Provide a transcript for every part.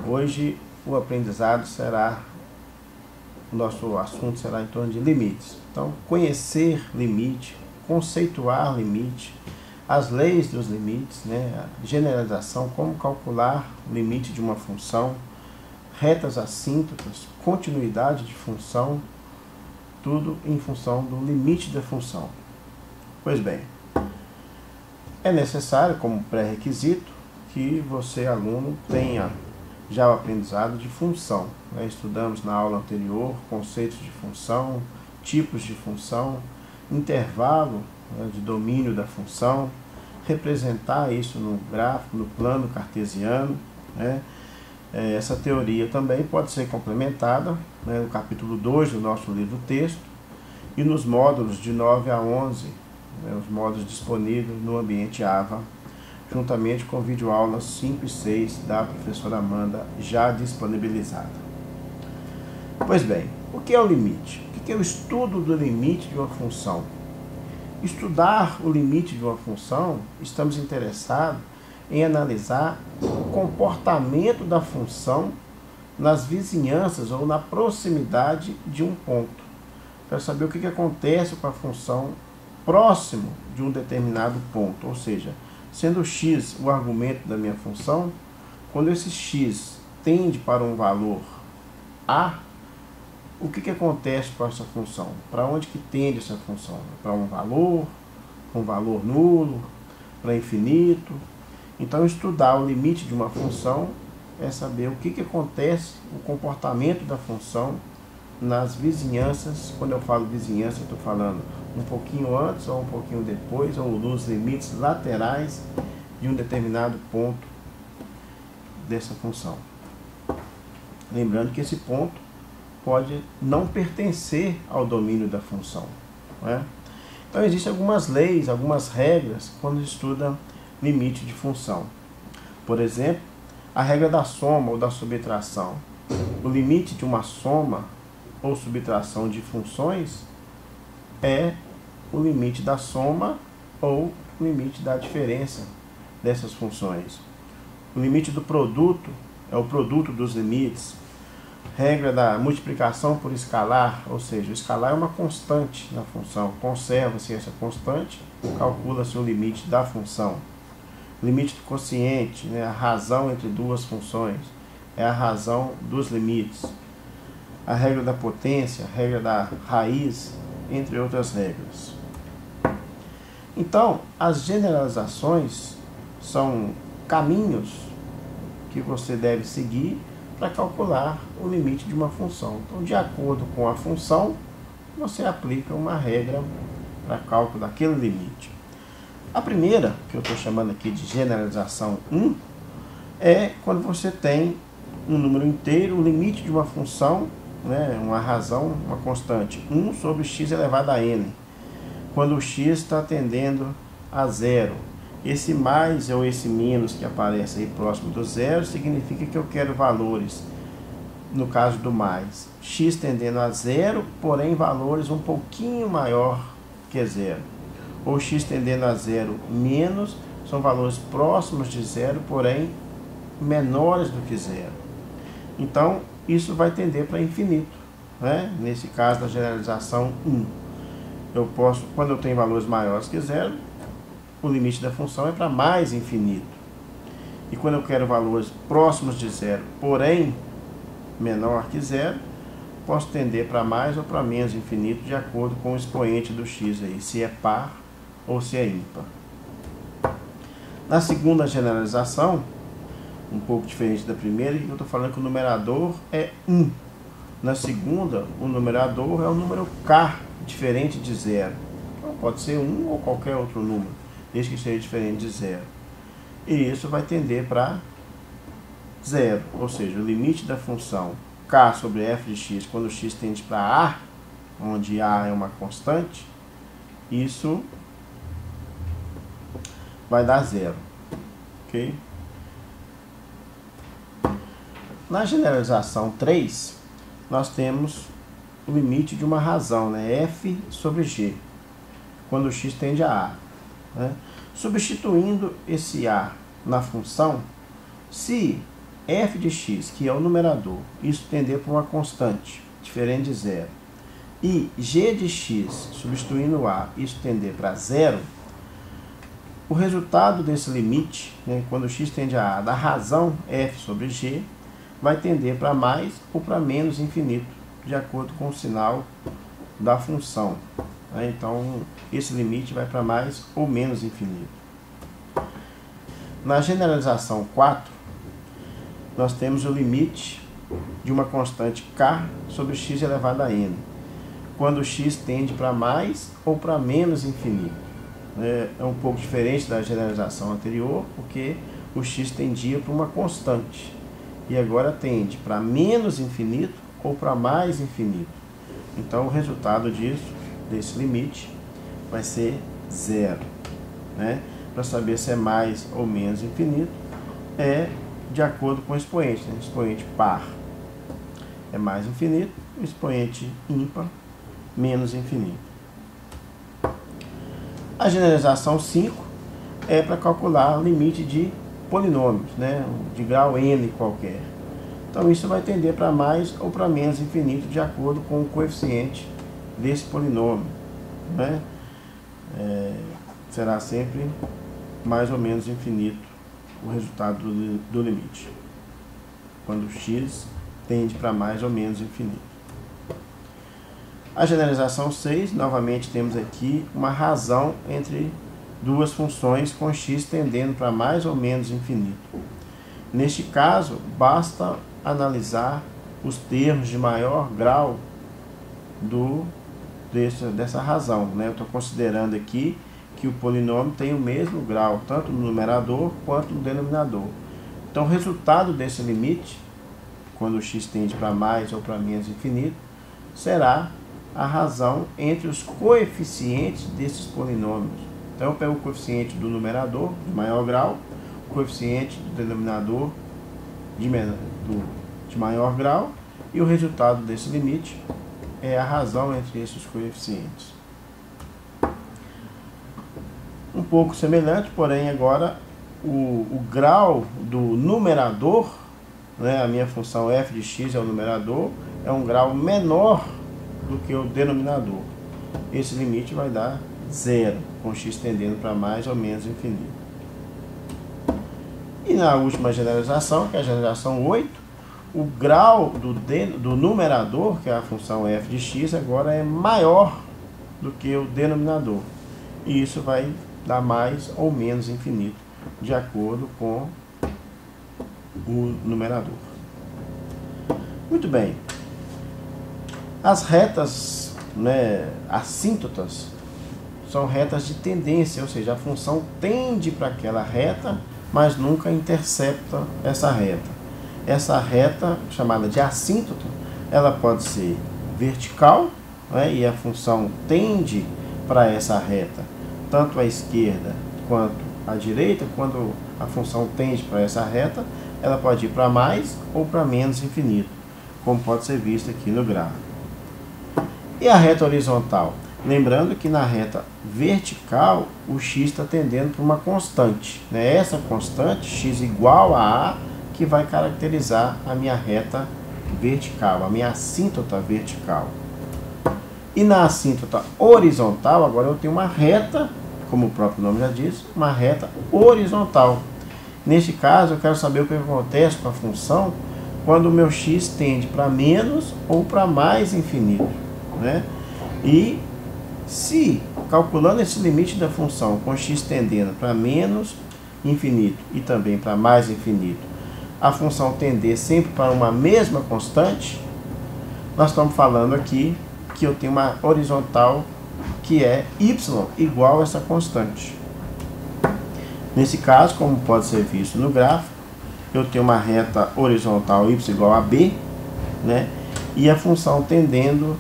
Hoje o aprendizado será, o nosso assunto será em torno de limites. Então, conhecer limite, conceituar limite, as leis dos limites, né? A generalização, como calcular o limite de uma função, retas assíntotas, continuidade de função, tudo em função do limite da função. Pois bem, é necessário, como pré-requisito, que você, aluno, tenha já o aprendizado de função. Estudamos na aula anterior conceitos de função, tipos de função, intervalo de domínio da função, representar isso no gráfico, no plano cartesiano. Essa teoria também pode ser complementada no capítulo 2 do nosso livro-texto e nos módulos de 9 a 11, os módulos disponíveis no ambiente AVA, juntamente com videoaulas 5 e 6 da professora Amanda, já disponibilizada. Pois bem, o que é o limite? O que é o estudo do limite de uma função? Estudar o limite de uma função, estamos interessados em analisar o comportamento da função nas vizinhanças ou na proximidade de um ponto. Quero saber o que acontece com a função próximo de um determinado ponto, ou seja, sendo x o argumento da minha função, quando esse x tende para um valor a, o que acontece com essa função? Para onde que tende essa função? Para um valor nulo, para infinito? Então, estudar o limite de uma função é saber o que acontece, o comportamento da função nas vizinhanças. Quando eu falo vizinhança, eu estou falando um pouquinho antes ou um pouquinho depois, ou nos limites laterais de um determinado ponto dessa função. Lembrando que esse ponto pode não pertencer ao domínio da função. Então, existem algumas leis, algumas regras quando estuda limite de função. Por exemplo, a regra da soma ou da subtração. O limite de uma soma ou subtração de funções é o limite da soma ou o limite da diferença dessas funções. O limite do produto é o produto dos limites. Regra da multiplicação por escalar, ou seja, o escalar é uma constante na função. Conserva-se essa constante, calcula-se o limite da função. Limite do quociente, a razão entre duas funções, é a razão dos limites. A regra da potência, a regra da raiz, entre outras regras. Então, as generalizações são caminhos que você deve seguir para calcular o limite de uma função. Então, de acordo com a função, você aplica uma regra para cálculo daquele limite. A primeira, que eu estou chamando aqui de generalização 1, é quando você tem um número inteiro, o limite de uma função, uma razão, uma constante, 1 sobre x elevado a n. Quando o x está tendendo a zero. Esse mais ou esse menos que aparece aí próximo do zero significa que eu quero valores, no caso do mais, x tendendo a zero, porém valores um pouquinho maior que zero. Ou x tendendo a zero menos, são valores próximos de zero, porém menores do que zero. Então, isso vai tender para infinito. Nesse caso da generalização 1. Eu posso, quando eu tenho valores maiores que zero, o limite da função é para mais infinito. E quando eu quero valores próximos de zero, porém menor que zero, posso tender para mais ou para menos infinito, de acordo com o expoente do x aí, se é par ou se é ímpar. Na segunda generalização, um pouco diferente da primeira, eu estou falando que o numerador é 1. Na segunda, o numerador é o número k, diferente de zero. Então, pode ser 1 ou qualquer outro número, desde que seja diferente de zero. E isso vai tender para zero, ou seja, o limite da função k sobre f de x, quando x tende para a, onde a é uma constante, isso vai dar zero. Ok? Na generalização 3, nós temos o limite de uma razão, f sobre g, quando x tende a a. Substituindo esse a na função, se f de x, que é o numerador, isso tender para uma constante, diferente de zero, e g de x, substituindo a, isso tender para zero, o resultado desse limite, né, quando x tende a da razão f sobre g, vai tender para mais ou para menos infinito, de acordo com o sinal da função. Então, esse limite vai para mais ou menos infinito. Na generalização 4, nós temos o limite de uma constante k sobre x elevado a n, quando x tende para mais ou para menos infinito. É um pouco diferente da generalização anterior, porque o x tendia para uma constante, e agora tende para menos infinito ou para mais infinito. Então, o resultado desse limite vai ser zero. Para saber se é mais ou menos infinito, é de acordo com o expoente. O expoente par é mais infinito, o expoente ímpar menos infinito. A generalização 5 é para calcular o limite de polinômios, de grau n qualquer. Então isso vai tender para mais ou para menos infinito de acordo com o coeficiente desse polinômio. Será sempre mais ou menos infinito o resultado do limite, quando x tende para mais ou menos infinito. A generalização 6, novamente temos aqui uma razão entre duas funções com x tendendo para mais ou menos infinito. Neste caso, basta analisar os termos de maior grau dessa razão. Eu estou considerando aqui que o polinômio tem o mesmo grau, tanto no numerador quanto no denominador. Então, o resultado desse limite, quando o x tende para mais ou para menos infinito, será a razão entre os coeficientes desses polinômios. Então, eu pego o coeficiente do numerador, de maior grau, o coeficiente do denominador de maior grau, e o resultado desse limite é a razão entre esses coeficientes. Um pouco semelhante, porém agora o grau do numerador, a minha função f de x é o numerador, é um grau menor do que o denominador. Esse limite vai dar zero, com x tendendo para mais ou menos infinito. E na última generalização, que é a generalização 8, o grau do numerador, que é a função f de x, agora é maior do que o denominador. E isso vai dar mais ou menos infinito, de acordo com o numerador. Muito bem. As retas assíntotas são retas de tendência, ou seja, a função tende para aquela reta, mas nunca intercepta essa reta. Essa reta, chamada de assíntota, ela pode ser vertical, e a função tende para essa reta, tanto à esquerda quanto à direita. Quando a função tende para essa reta, ela pode ir para mais ou para menos infinito, como pode ser visto aqui no gráfico. E a reta horizontal? Lembrando que na reta vertical, o x está tendendo para uma constante. Essa constante, x igual a A, que vai caracterizar a minha reta vertical, a minha assíntota vertical. E na assíntota horizontal, agora eu tenho uma reta, como o próprio nome já diz, uma reta horizontal. Neste caso, eu quero saber o que acontece com a função quando o meu x tende para menos ou para mais infinito. E se, calculando esse limite da função com x tendendo para menos infinito e também para mais infinito, a função tender sempre para uma mesma constante, nós estamos falando aqui que eu tenho uma horizontal que é y igual a essa constante. Nesse caso, como pode ser visto no gráfico, eu tenho uma reta horizontal y igual a b, e a função tendendo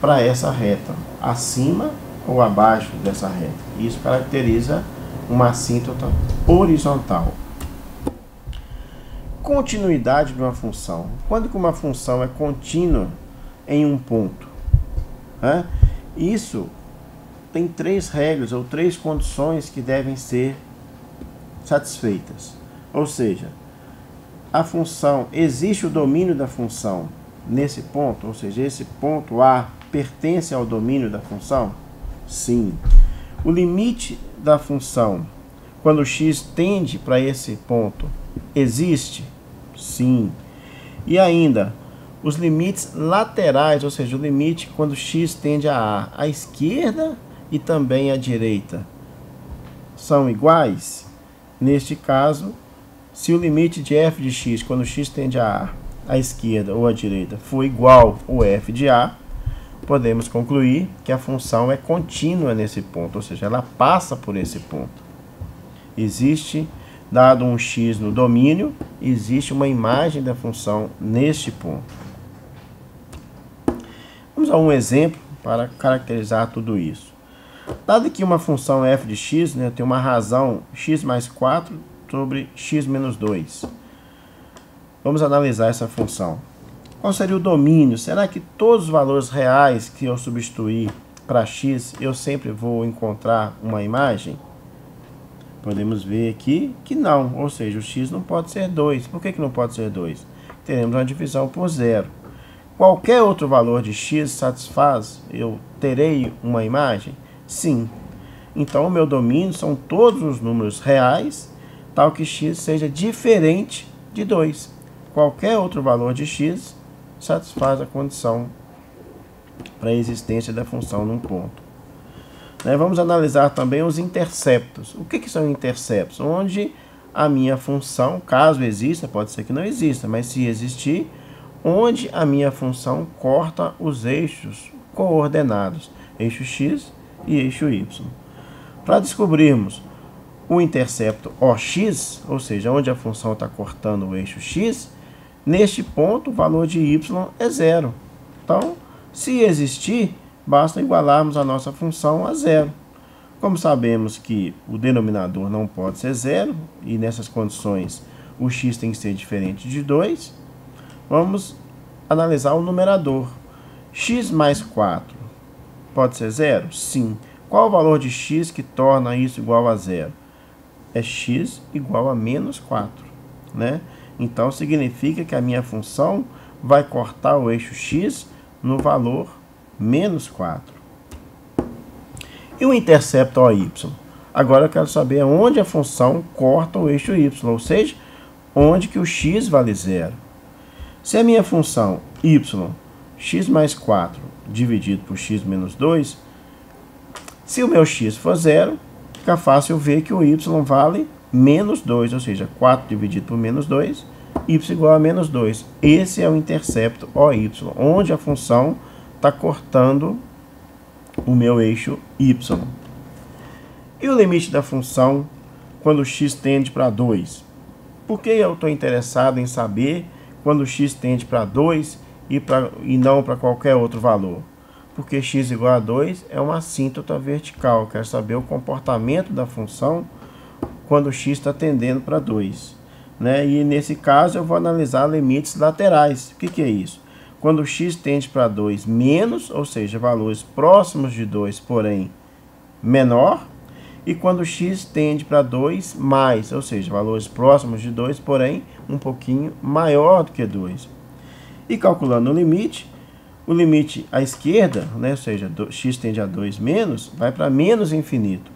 para essa reta, acima ou abaixo dessa reta. Isso caracteriza uma assíntota horizontal. Continuidade de uma função. Quando que uma função é contínua em um ponto? Isso tem 3 regras ou 3 condições que devem ser satisfeitas. Ou seja, a função, existe o domínio da função nesse ponto, ou seja, esse ponto A pertence ao domínio da função? Sim. O limite da função, quando x tende para esse ponto, existe? Sim. E ainda, os limites laterais, ou seja, o limite quando x tende a A, à esquerda e também à direita, são iguais? Neste caso, se o limite de f de x, quando x tende a A, à esquerda ou à direita, for igual ao f de A, podemos concluir que a função é contínua nesse ponto, ou seja, ela passa por esse ponto. Existe, dado um x no domínio, existe uma imagem da função neste ponto. Vamos a um exemplo para caracterizar tudo isso. Dado que uma função f de x, né, tem uma razão x mais 4 sobre x menos 2. Vamos analisar essa função. Qual seria o domínio? Será que todos os valores reais que eu substituir para x, eu sempre vou encontrar uma imagem? Podemos ver aqui que não, ou seja, o x não pode ser 2. Por que não pode ser 2? Teremos uma divisão por zero. Qualquer outro valor de x satisfaz, eu terei uma imagem? Sim. Então, o meu domínio são todos os números reais, tal que x seja diferente de 2. Qualquer outro valor de x satisfaz a condição para a existência da função num ponto. Vamos analisar também os interceptos. O que são interceptos? Onde a minha função, caso exista, pode ser que não exista, mas se existir, onde a minha função corta os eixos coordenados, eixo x e eixo y. Para descobrirmos o intercepto OX, ou seja, onde a função está cortando o eixo x, neste ponto o valor de y é zero. Então, se existir, basta igualarmos a nossa função a zero. Como sabemos que o denominador não pode ser zero, e nessas condições o x tem que ser diferente de 2, vamos analisar o numerador. X mais 4 pode ser zero? Sim. Qual o valor de x que torna isso igual a zero? É x igual a menos 4. Né? Então, significa que a minha função vai cortar o eixo x no valor menos 4. E o intercepto OY? Agora eu quero saber onde a função corta o eixo y, ou seja, onde que o x vale zero. Se a minha função y, x mais 4 dividido por x menos 2, se o meu x for zero, fica fácil ver que o y vale menos 2, ou seja, 4 dividido por menos 2, y igual a menos 2. Esse é o intercepto OY, onde a função está cortando o meu eixo y. E o limite da função quando x tende para 2? Por que eu estou interessado em saber quando x tende para 2 e não para qualquer outro valor? Porque x igual a 2 é uma assíntota vertical. Eu quero saber o comportamento da função quando x está tendendo para 2. E nesse caso eu vou analisar limites laterais. O que é isso? Quando x tende para 2 menos, ou seja, valores próximos de 2, porém menor, e quando x tende para 2 mais, ou seja, valores próximos de 2, porém um pouquinho maior do que 2. E calculando o limite à esquerda, ou seja, x tende a 2 menos, vai para menos infinito.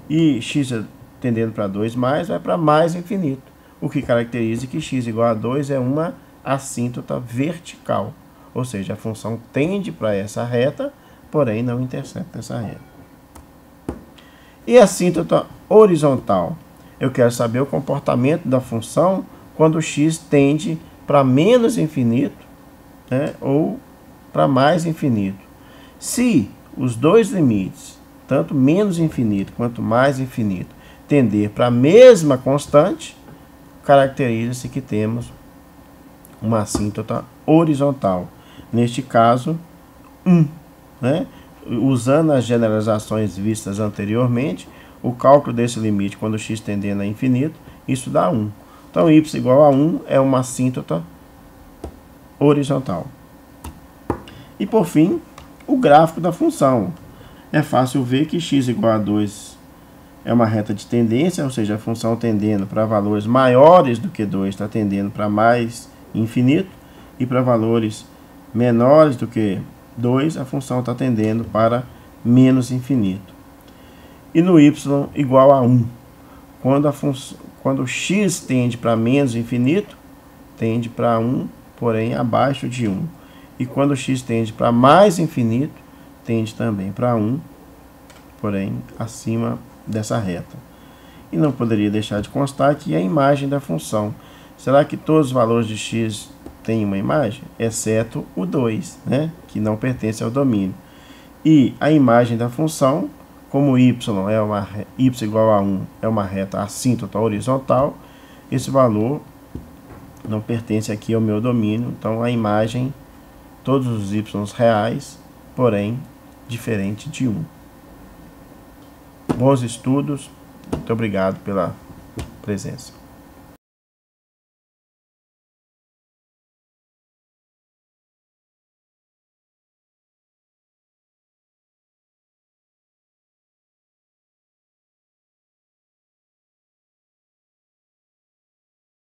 E x tendendo para 2 mais, vai para mais infinito. O que caracteriza que x igual a 2 é uma assíntota vertical. Ou seja, a função tende para essa reta, porém não intercepta essa reta. E a assíntota horizontal? Eu quero saber o comportamento da função quando x tende para menos infinito, ou para mais infinito. Se os dois limites, tanto menos infinito quanto mais infinito, tender para a mesma constante, caracteriza-se que temos uma assíntota horizontal. Neste caso, 1. Usando as generalizações vistas anteriormente, o cálculo desse limite quando x tendendo a infinito, isso dá 1. Então, y igual a 1 é uma assíntota horizontal. E por fim, o gráfico da função. É fácil ver que x igual a 2 é uma reta de tendência, ou seja, a função tendendo para valores maiores do que 2 está tendendo para mais infinito, e para valores menores do que 2 a função está tendendo para menos infinito. E no y igual a 1, quando x tende para menos infinito, tende para 1, porém abaixo de 1. E quando x tende para mais infinito, tende também para 1, porém acima dessa reta. E não poderia deixar de constar aqui a imagem da função. Será que todos os valores de x têm uma imagem? Exceto o 2, né? Que não pertence ao domínio. E a imagem da função, como y igual a 1 é uma reta assíntota horizontal, esse valor não pertence aqui ao meu domínio. Então a imagem, todos os y reais, porém diferente de 1. Bons estudos, muito obrigado pela presença.